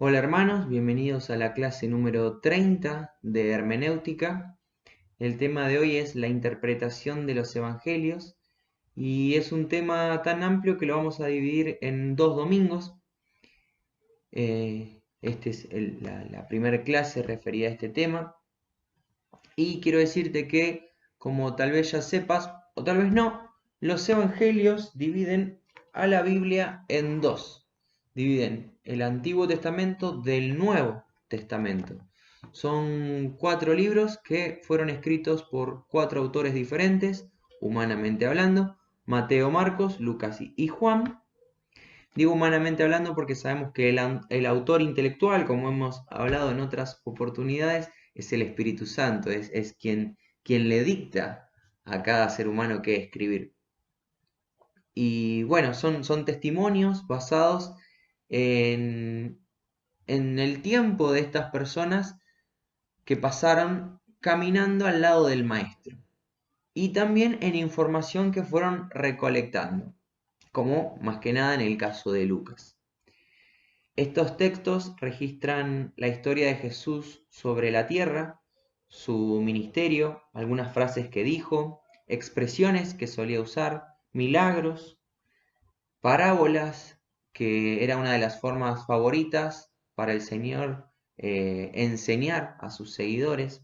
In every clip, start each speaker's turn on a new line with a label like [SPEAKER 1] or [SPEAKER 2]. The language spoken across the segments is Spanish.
[SPEAKER 1] Hola hermanos, bienvenidos a la clase número 30 de hermenéutica. El tema de hoy es la interpretación de los evangelios y es un tema tan amplio que lo vamos a dividir en dos domingos. Esta es la primera clase referida a este tema y quiero decirte que, como tal vez ya sepas o tal vez no, los evangelios dividen a la Biblia en dos. Dividen el Antiguo Testamento del Nuevo Testamento. Son 4 libros que fueron escritos por 4 autores diferentes, humanamente hablando: Mateo, Marcos, Lucas y Juan. Digo humanamente hablando porque sabemos que el autor intelectual, como hemos hablado en otras oportunidades, es el Espíritu Santo, es quien le dicta a cada ser humano qué escribir. Y bueno, son testimonios basados en, en el tiempo de estas personas que pasaron caminando al lado del Maestro. Y también en información que fueron recolectando, como más que nada en el caso de Lucas. Estos textos registran la historia de Jesús sobre la tierra, su ministerio, algunas frases que dijo, expresiones que solía usar, milagros, parábolas, que era una de las formas favoritas para el Señor enseñar a sus seguidores.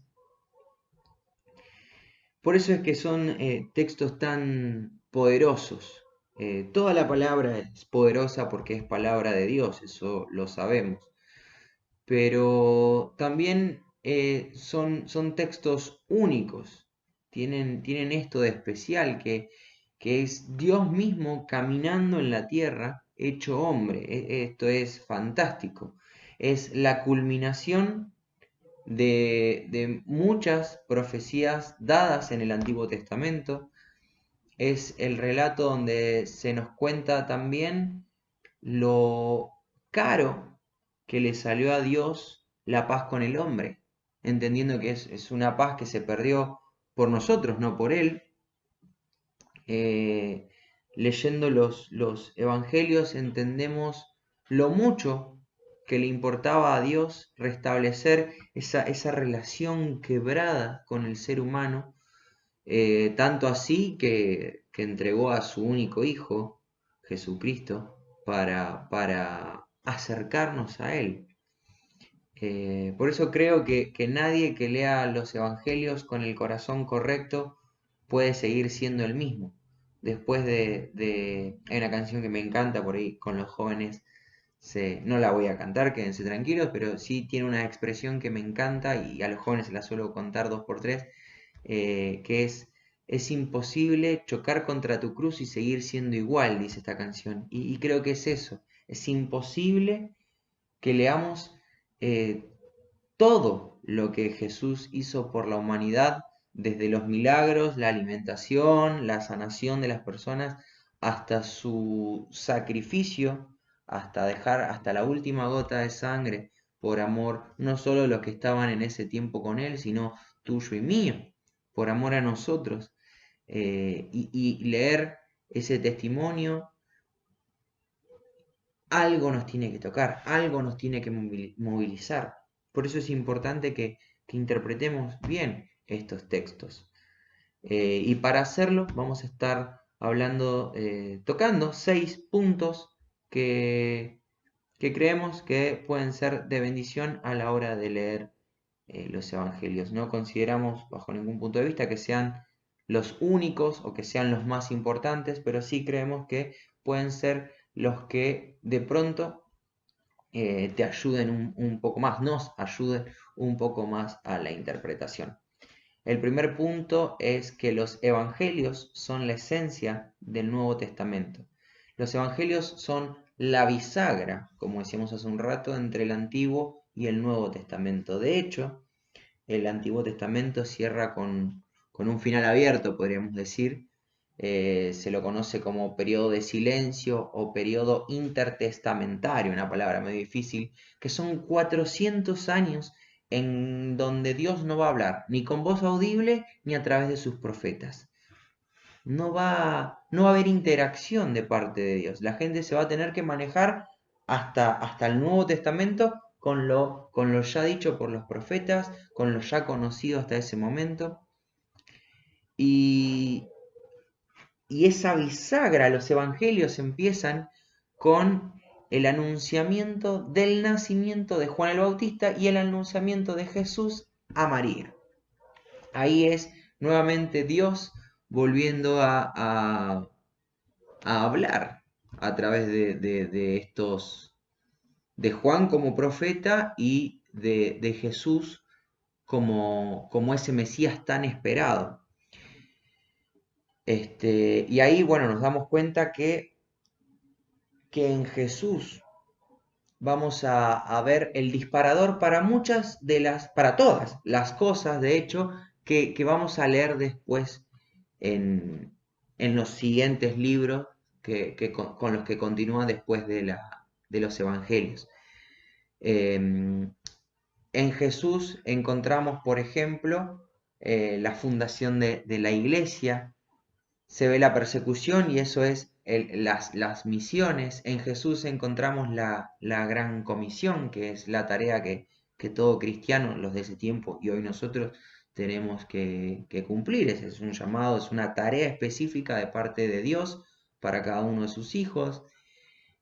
[SPEAKER 1] Por eso es que son textos tan poderosos. Toda la palabra es poderosa porque es palabra de Dios, eso lo sabemos. Pero también son textos únicos, tienen esto de especial, que es Dios mismo caminando en la tierra, hecho hombre. Esto es fantástico. Es la culminación de muchas profecías dadas en el Antiguo Testamento. Es el relato donde se nos cuenta también lo caro que le salió a Dios la paz con el hombre, entendiendo que es una paz que se perdió por nosotros, no por Él. Eh, Leyendo los evangelios entendemos lo mucho que le importaba a Dios restablecer esa relación quebrada con el ser humano, tanto así que entregó a su único Hijo, Jesucristo, para acercarnos a Él. Por eso creo que nadie que lea los evangelios con el corazón correcto puede seguir siendo el mismo. Después hay una canción que me encanta por ahí con los jóvenes, no la voy a cantar, quédense tranquilos, pero sí tiene una expresión que me encanta y a los jóvenes se la suelo contar dos por tres, que es imposible chocar contra tu cruz y seguir siendo igual, dice esta canción. Y creo que es eso, es imposible que leamos eh, todo lo que Jesús hizo por la humanidad, desde los milagros, la alimentación, la sanación de las personas, hasta su sacrificio, hasta dejar hasta la última gota de sangre por amor, no solo de los que estaban en ese tiempo con Él, sino tuyo y mío, por amor a nosotros. Y leer ese testimonio, algo nos tiene que tocar, algo nos tiene que movilizar. Por eso es importante que interpretemos bien estos textos. Y para hacerlo vamos a estar hablando, tocando 6 puntos que creemos que pueden ser de bendición a la hora de leer los evangelios. No consideramos bajo ningún punto de vista que sean los únicos o que sean los más importantes, pero sí creemos que pueden ser los que de pronto te ayuden un poco más, nos ayuden un poco más a la interpretación. El primer punto es que los evangelios son la esencia del Nuevo Testamento. Los evangelios son la bisagra, como decíamos hace un rato, entre el Antiguo y el Nuevo Testamento. De hecho, el Antiguo Testamento cierra con un final abierto, podríamos decir. Se lo conoce como periodo de silencio o periodo intertestamentario, una palabra muy difícil, que son 400 años en donde Dios no va a hablar ni con voz audible ni a través de sus profetas. No va a haber interacción de parte de Dios. La gente se va a tener que manejar hasta el Nuevo Testamento con lo ya dicho por los profetas, con lo ya conocido hasta ese momento. Y, y esa bisagra, los evangelios empiezan con el anunciamiento del nacimiento de Juan el Bautista y el anunciamiento de Jesús a María. Ahí es nuevamente Dios volviendo a hablar a través de estos, de Juan como profeta y de Jesús como ese Mesías tan esperado. Y ahí, bueno, nos damos cuenta que en Jesús vamos a ver el disparador para para todas las cosas, de hecho, que vamos a leer después en los siguientes libros con los que continúan después de los evangelios. En Jesús encontramos, por ejemplo, la fundación de la iglesia, se ve la persecución y eso es las misiones. En Jesús encontramos la gran comisión, que es la tarea que todo cristiano, los de ese tiempo y hoy nosotros, tenemos que cumplir. Ese es un llamado, es una tarea específica de parte de Dios para cada uno de sus hijos.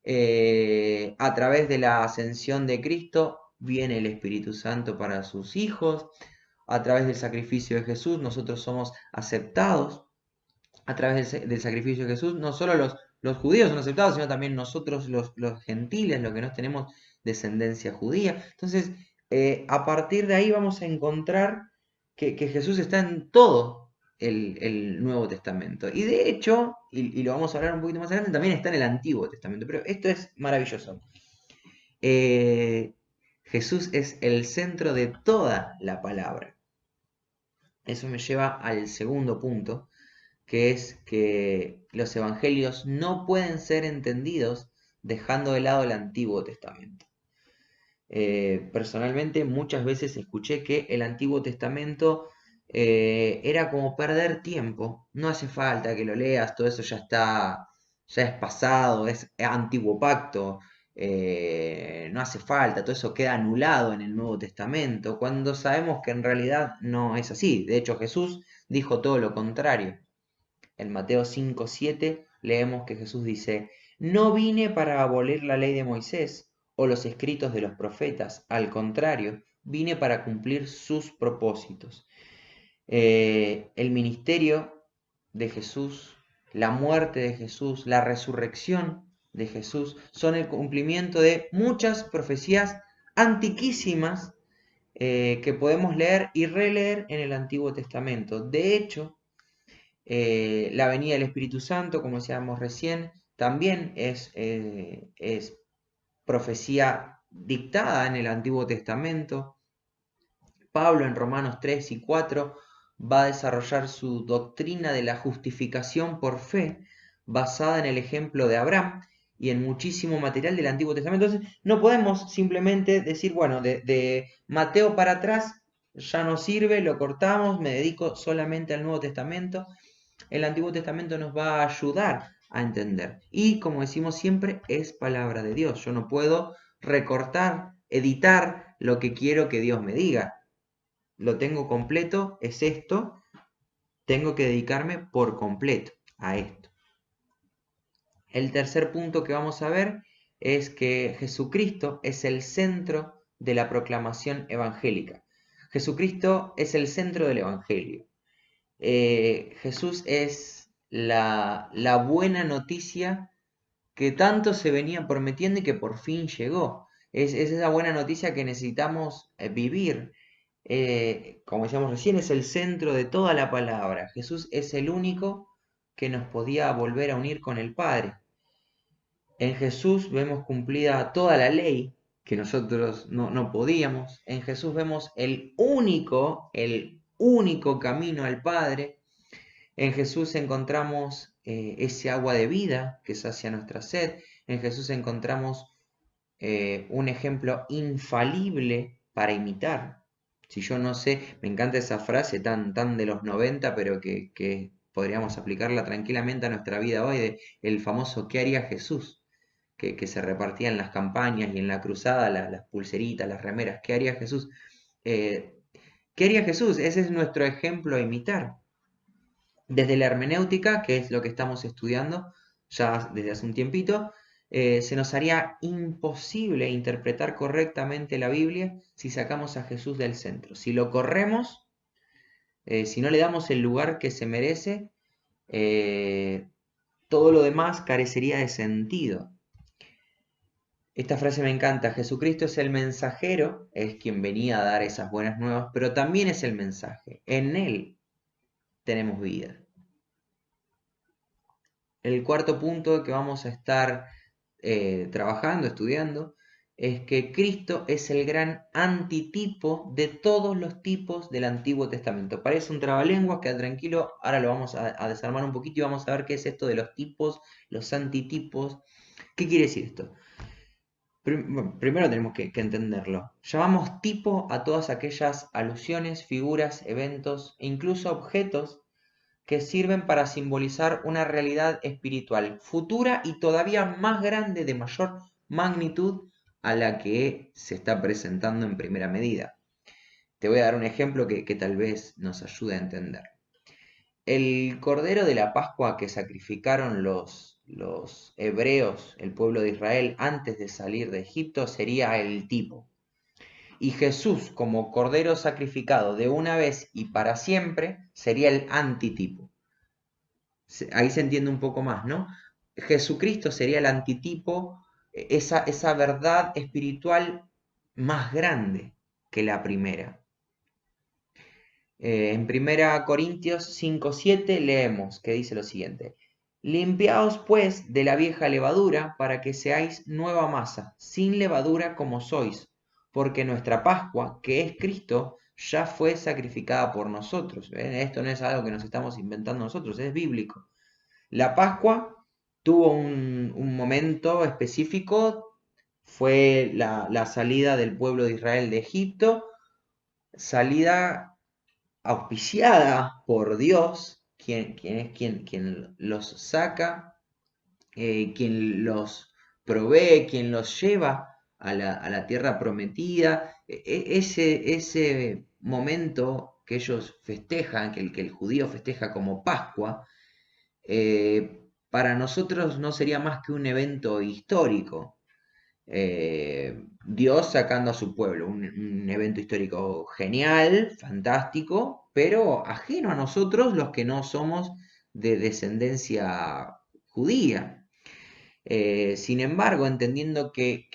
[SPEAKER 1] A través de la ascensión de Cristo viene el Espíritu Santo para sus hijos. A través del sacrificio de Jesús nosotros somos aceptados. A través del sacrificio de Jesús, no solo los judíos son aceptados, sino también nosotros los gentiles, los que no tenemos descendencia judía. Entonces, a partir de ahí vamos a encontrar que Jesús está en todo el Nuevo Testamento. Y de hecho, y lo vamos a hablar un poquito más adelante, también está en el Antiguo Testamento. Pero esto es maravilloso. Jesús es el centro de toda la palabra. Eso me lleva al segundo punto, que es que los evangelios no pueden ser entendidos dejando de lado el Antiguo Testamento. Personalmente muchas veces escuché que el Antiguo Testamento era como perder tiempo, no hace falta que lo leas, todo eso ya está, ya es pasado, es antiguo pacto, no hace falta, todo eso queda anulado en el Nuevo Testamento, cuando sabemos que en realidad no es así. De hecho, Jesús dijo todo lo contrario. En Mateo 5:7 leemos que Jesús dice: no vine para abolir la ley de Moisés o los escritos de los profetas, al contrario, vine para cumplir sus propósitos. El ministerio de Jesús, la muerte de Jesús, la resurrección de Jesús son el cumplimiento de muchas profecías antiquísimas que podemos leer y releer en el Antiguo Testamento. De hecho, la venida del Espíritu Santo, como decíamos recién, también es profecía dictada en el Antiguo Testamento. Pablo en Romanos 3 y 4 va a desarrollar su doctrina de la justificación por fe, basada en el ejemplo de Abraham y en muchísimo material del Antiguo Testamento. Entonces, no podemos simplemente decir, bueno, de Mateo para atrás ya no sirve, lo cortamos, me dedico solamente al Nuevo Testamento. El Antiguo Testamento nos va a ayudar a entender. Y como decimos siempre, es palabra de Dios. Yo no puedo recortar, editar lo que quiero que Dios me diga. Lo tengo completo, es esto. Tengo que dedicarme por completo a esto. El tercer punto que vamos a ver es que Jesucristo es el centro de la proclamación evangélica. Jesucristo es el centro del evangelio. Jesús es la buena noticia que tanto se venía prometiendo y que por fin llegó. Es esa buena noticia que necesitamos vivir. Como decíamos recién, es el centro de toda la palabra. Jesús es el único que nos podía volver a unir con el Padre. En Jesús vemos cumplida toda la ley que nosotros no podíamos. En Jesús vemos el único camino al Padre. En Jesús encontramos ese agua de vida que sacia nuestra sed. En Jesús encontramos un ejemplo infalible para imitar. Si yo no sé, me encanta esa frase tan de los 90, pero que podríamos aplicarla tranquilamente a nuestra vida hoy, el famoso ¿qué haría Jesús? que se repartían en las campañas y en la cruzada, las pulseritas, las remeras. ¿Qué haría Jesús? ¿Qué haría Jesús? Ese es nuestro ejemplo a imitar. Desde la hermenéutica, que es lo que estamos estudiando ya desde hace un tiempito, se nos haría imposible interpretar correctamente la Biblia si sacamos a Jesús del centro. Si lo corremos, si no le damos el lugar que se merece, todo lo demás carecería de sentido. Esta frase me encanta: Jesucristo es el mensajero, es quien venía a dar esas buenas nuevas, pero también es el mensaje. En Él tenemos vida. El cuarto punto que vamos a estar trabajando, estudiando, es que Cristo es el gran antitipo de todos los tipos del Antiguo Testamento. Parece un trabalenguas, queda tranquilo, ahora lo vamos a desarmar un poquito y vamos a ver qué es esto de los tipos, los antitipos. ¿Qué quiere decir esto? Primero tenemos que entenderlo. Llamamos tipo a todas aquellas alusiones, figuras, eventos e incluso objetos que sirven para simbolizar una realidad espiritual futura y todavía más grande, de mayor magnitud a la que se está presentando en primera medida. Te voy a dar un ejemplo que tal vez nos ayude a entender. El cordero de la Pascua que sacrificaron los hebreos, el pueblo de Israel, antes de salir de Egipto, sería el tipo. Y Jesús, como cordero sacrificado de una vez y para siempre, sería el antitipo. Ahí se entiende un poco más, ¿no? Jesucristo sería el antitipo, esa verdad espiritual más grande que la primera. En 1 Corintios 5:7 leemos que dice lo siguiente: Limpiaos pues de la vieja levadura para que seáis nueva masa, sin levadura como sois, porque nuestra Pascua, que es Cristo, ya fue sacrificada por nosotros. ¿Ven? Esto no es algo que nos estamos inventando nosotros, es bíblico. La Pascua tuvo un momento específico, fue la salida del pueblo de Israel de Egipto, salida auspiciada por Dios, quien los saca, quien los provee, quien los lleva a la tierra prometida. Ese momento que ellos festejan, que el judío festeja como Pascua, para nosotros no sería más que un evento histórico. Dios sacando a su pueblo, un evento histórico genial, fantástico, pero ajeno a nosotros los que no somos de descendencia judía. Sin embargo, entendiendo que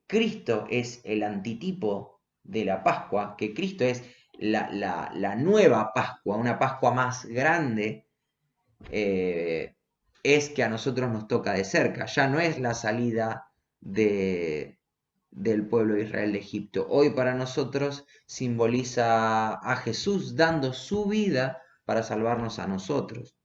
[SPEAKER 1] Cristo es el antitipo de la Pascua, que Cristo es la nueva Pascua, una Pascua más grande, es que a nosotros nos toca de cerca. Ya no es la salida del pueblo de Israel de Egipto. Hoy para nosotros simboliza a Jesús dando su vida para salvarnos a nosotros.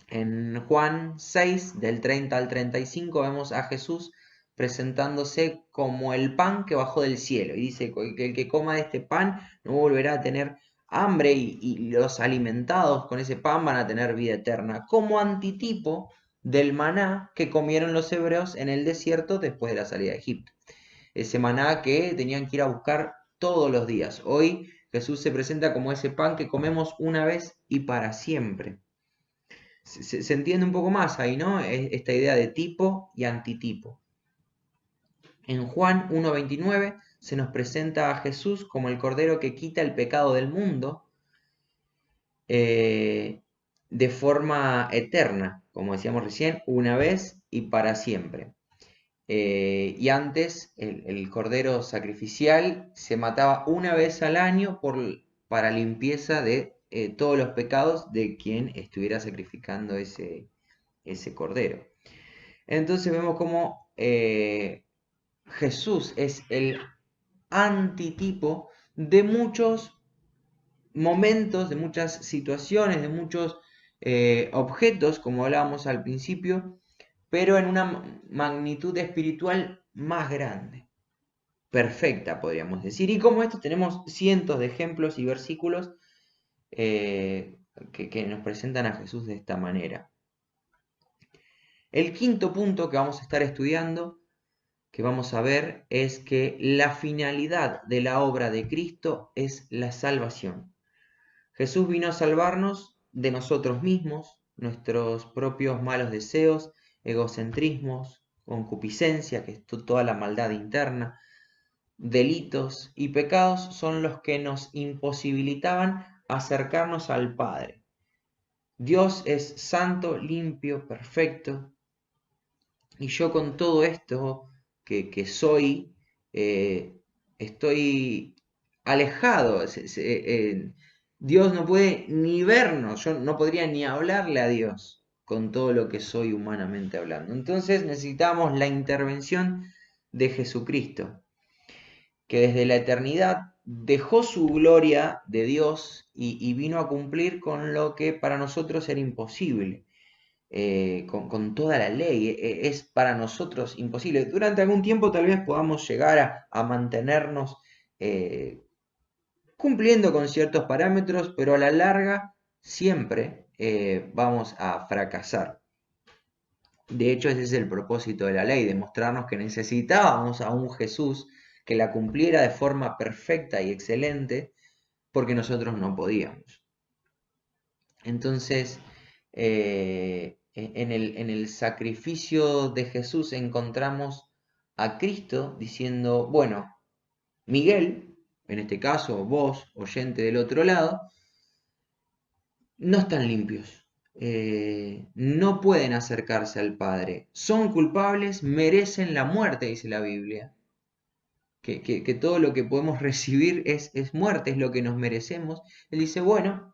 [SPEAKER 1] En Juan 6, del 30 al 35, vemos a Jesús presentándose como el pan que bajó del cielo. Y dice que el que coma de este pan no volverá a tener hambre, y los alimentados con ese pan van a tener vida eterna, como antitipo del maná que comieron los hebreos en el desierto después de la salida de Egipto. Ese maná que tenían que ir a buscar todos los días. Hoy Jesús se presenta como ese pan que comemos una vez y para siempre. Se entiende un poco más ahí, ¿no? Esta idea de tipo y antitipo. En Juan 1:29 se nos presenta a Jesús como el Cordero que quita el pecado del mundo de forma eterna, como decíamos recién, una vez y para siempre. Y antes el cordero sacrificial se mataba una vez al año para limpieza de todos los pecados de quien estuviera sacrificando ese cordero. Entonces vemos cómo Jesús es el antitipo de muchos momentos, de muchas situaciones, de muchos objetos, como hablábamos al principio, pero en una magnitud espiritual más grande, perfecta, podríamos decir. Y como esto tenemos cientos de ejemplos y versículos que nos presentan a Jesús de esta manera. El quinto punto que vamos a estar estudiando, que vamos a ver, es que la finalidad de la obra de Cristo es la salvación. Jesús vino a salvarnos de nosotros mismos, nuestros propios malos deseos, egocentrismos, concupiscencia, que es toda la maldad interna, delitos y pecados son los que nos imposibilitaban acercarnos al Padre. Dios es santo, limpio, perfecto, y yo con todo esto que soy, estoy alejado. Dios no puede ni vernos, yo no podría ni hablarle a Dios con todo lo que soy humanamente hablando. Entonces necesitamos la intervención de Jesucristo, que desde la eternidad dejó su gloria de Dios y vino a cumplir con lo que para nosotros era imposible. Con toda la ley, es para nosotros imposible. Durante algún tiempo tal vez podamos llegar a mantenernos cumpliendo con ciertos parámetros, pero a la larga siempre vamos a fracasar. De hecho, ese es el propósito de la ley, demostrarnos que necesitábamos a un Jesús que la cumpliera de forma perfecta y excelente, porque nosotros no podíamos. Entonces, en el sacrificio de Jesús encontramos a Cristo diciendo, bueno, Miguel, en este caso vos, oyente del otro lado, no están limpios. No pueden acercarse al Padre. Son culpables, merecen la muerte, dice la Biblia. Que todo lo que podemos recibir es muerte, es lo que nos merecemos. Él dice, bueno,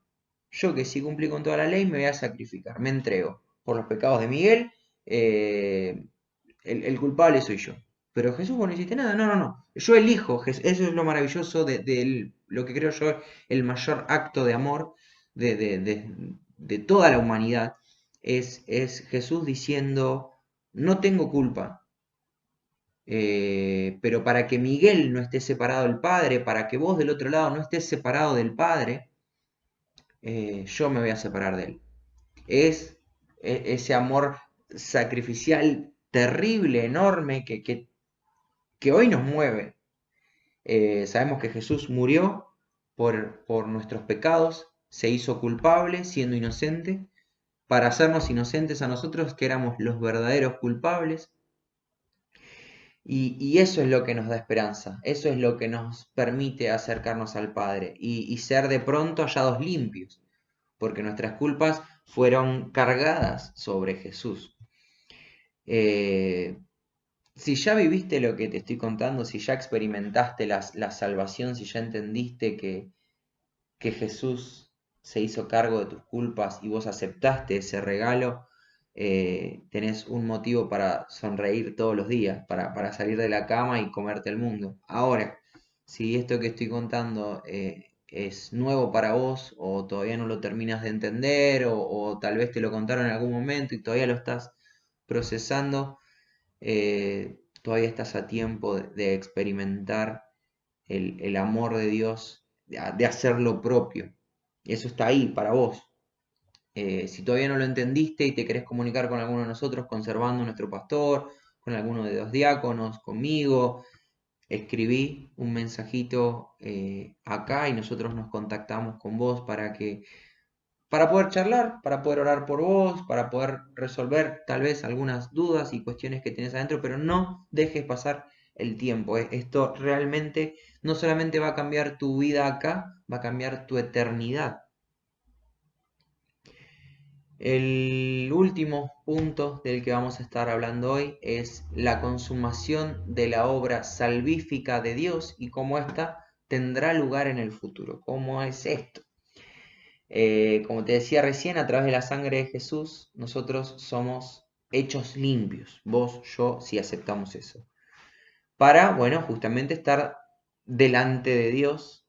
[SPEAKER 1] yo que sí cumplí con toda la ley, me voy a sacrificar, me entrego por los pecados de Miguel, el culpable soy yo. Pero Jesús, vos no hiciste nada, no, yo elijo, eso es lo maravilloso de lo que creo yo, el mayor acto de amor de toda la humanidad, es Jesús diciendo, no tengo culpa, pero para que Miguel no esté separado del Padre, para que vos del otro lado no estés separado del Padre, yo me voy a separar de él. Es ese amor sacrificial terrible, enorme, que hoy nos mueve. Sabemos que Jesús murió por nuestros pecados, se hizo culpable siendo inocente, para hacernos inocentes a nosotros que éramos los verdaderos culpables. Y eso es lo que nos da esperanza, eso es lo que nos permite acercarnos al Padre y ser de pronto hallados limpios, porque nuestras culpas fueron cargadas sobre Jesús. Si ya viviste lo que te estoy contando, si ya experimentaste la salvación, si ya entendiste que Jesús se hizo cargo de tus culpas y vos aceptaste ese regalo, tenés un motivo para sonreír todos los días, para salir de la cama y comerte el mundo. Ahora, si esto que estoy contando es nuevo para vos o todavía no lo terminas de entender o tal vez te lo contaron en algún momento y todavía lo estás procesando, todavía estás a tiempo de experimentar el amor de Dios, de hacer lo propio. Eso está ahí para vos. Si todavía no lo entendiste y te querés comunicar con alguno de nosotros, conservando nuestro pastor, con alguno de los diáconos, conmigo, escribí un mensajito acá y nosotros nos contactamos con vos para poder charlar, para poder orar por vos, para poder resolver tal vez algunas dudas y cuestiones que tenés adentro, pero no dejes pasar el tiempo. Esto realmente no solamente va a cambiar tu vida acá, va a cambiar tu eternidad. El último punto del que vamos a estar hablando hoy es la consumación de la obra salvífica de Dios y cómo ésta tendrá lugar en el futuro. ¿Cómo es esto? Como te decía recién, a través de la sangre de Jesús, nosotros somos hechos limpios. Vos, yo, si aceptamos eso. Para, bueno, justamente estar delante de Dios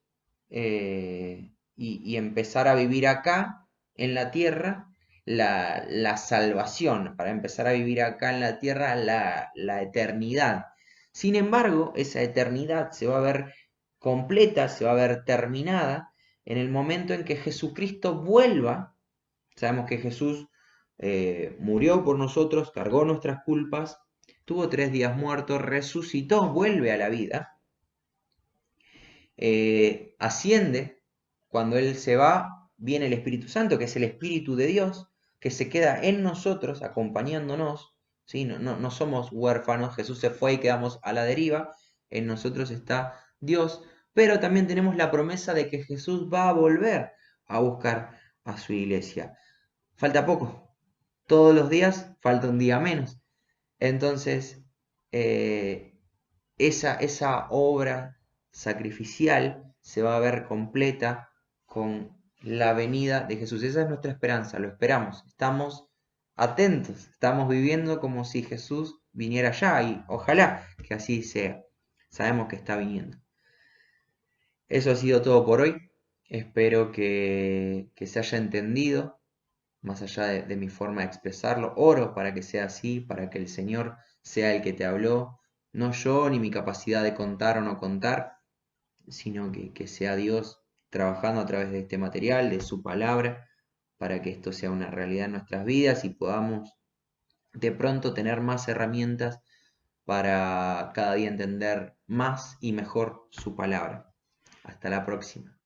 [SPEAKER 1] y empezar a vivir acá, en la tierra, la salvación. Para empezar a vivir acá en la tierra la eternidad. Sin embargo, esa eternidad se va a ver completa, se va a ver terminada en el momento en que Jesucristo vuelva. Sabemos que Jesús murió por nosotros, cargó nuestras culpas, tuvo 3 días muerto, resucitó, vuelve a la vida, asciende. Cuando Él se va, viene el Espíritu Santo, que es el Espíritu de Dios, que se queda en nosotros, acompañándonos, ¿sí? No somos huérfanos, Jesús se fue y quedamos a la deriva, en nosotros está Dios, pero también tenemos la promesa de que Jesús va a volver a buscar a su iglesia. Falta poco, todos los días falta un día menos. Entonces, eh, esa obra sacrificial se va a ver completa con la venida de Jesús. Esa es nuestra esperanza, lo esperamos, estamos atentos, estamos viviendo como si Jesús viniera ya y ojalá que así sea. Sabemos que está viniendo. Eso ha sido todo por hoy. Espero que se haya entendido, más allá de mi forma de expresarlo. Oro para que sea así, para que el Señor sea el que te habló, no yo ni mi capacidad de contar o no contar, sino que sea Dios trabajando a través de este material, de su palabra, para que esto sea una realidad en nuestras vidas y podamos de pronto tener más herramientas para cada día entender más y mejor su palabra. Hasta la próxima.